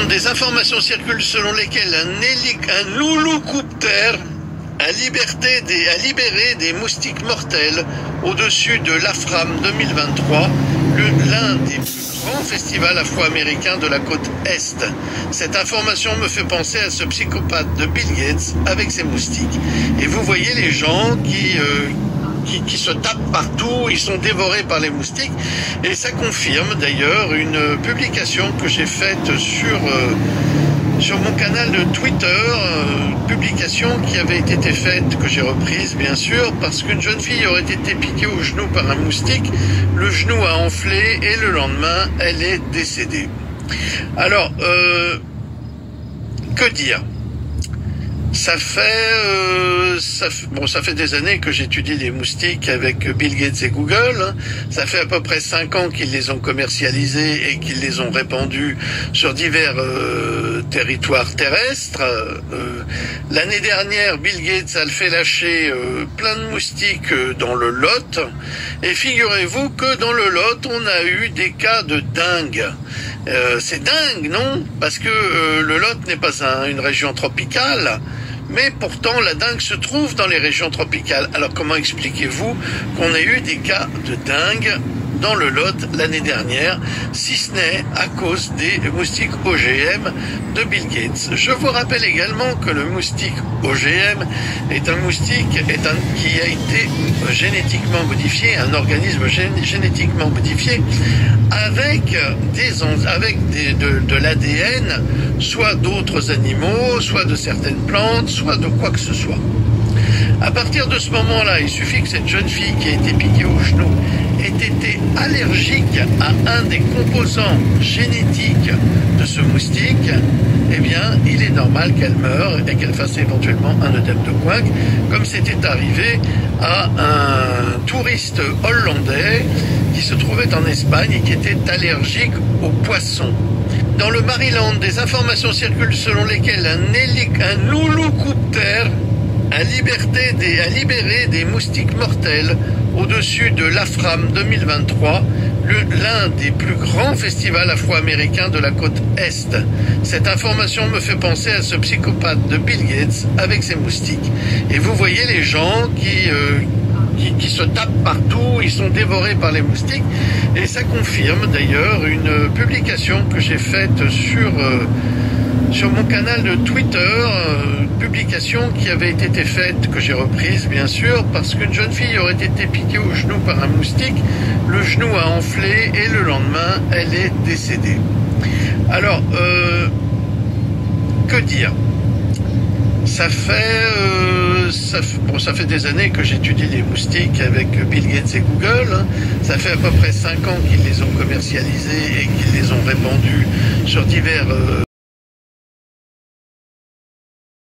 Des informations circulent selon lesquelles un louloucoptère a libéré des moustiques mortels au-dessus de l'AFRAM 2023, l'un des plus grands festivals afro-américains de la côte Est. Cette information me fait penser à ce psychopathe de Bill Gates avec ses moustiques. Et vous voyez les gens qui se tapent partout, ils sont dévorés par les moustiques, et ça confirme d'ailleurs une publication que j'ai faite sur mon canal de Twitter, publication qui avait été faite, que j'ai reprise bien sûr, parce qu'une jeune fille aurait été piquée au genou par un moustique, le genou a enflé et le lendemain elle est décédée. Alors, que dire ? Ça fait des années que j'étudie les moustiques avec Bill Gates et Google. Ça fait à peu près 5 ans qu'ils les ont commercialisés et qu'ils les ont répandus sur divers territoires terrestres. L'année dernière, Bill Gates a fait lâcher plein de moustiques dans le Lot. Et figurez-vous que dans le Lot, on a eu des cas de dingue. C'est dingue, non? Parce que le Lot n'est pas une région tropicale. Mais pourtant, la dengue se trouve dans les régions tropicales. Alors comment expliquez-vous qu'on ait eu des cas de dengue dans le Lot l'année dernière, si ce n'est à cause des moustiques OGM de Bill Gates? Je vous rappelle également que le moustique OGM est un moustique qui a été génétiquement modifié, un organisme génétiquement modifié avec de l'ADN, soit d'autres animaux, soit de certaines plantes, soit de quoi que ce soit. À partir de ce moment-là, il suffit que cette jeune fille qui a été piquée au genou ait été allergique à un des composants génétiques de ce moustique, eh bien, il est normal qu'elle meure et qu'elle fasse éventuellement un œdème de Koch, comme c'était arrivé à un touriste hollandais qui se trouvait en Espagne et qui était allergique aux poissons. Dans le Maryland, des informations circulent selon lesquelles un louloucoptère a libéré des moustiques mortels au-dessus de l'AFRAM 2023, l'un des plus grands festivals afro-américains de la côte Est. Cette information me fait penser à ce psychopathe de Bill Gates avec ses moustiques. Et vous voyez les gens qui se tapent partout, ils sont dévorés par les moustiques, et ça confirme d'ailleurs une publication que j'ai faite sur mon canal de Twitter, publication qui avait été faite, que j'ai reprise bien sûr, parce qu'une jeune fille aurait été piquée au genou par un moustique, le genou a enflé et le lendemain elle est décédée. Alors, que dire ? Ça fait des années que j'étudie les moustiques avec Bill Gates et Google. Ça fait à peu près 5 ans qu'ils les ont commercialisés et qu'ils les ont répandus sur divers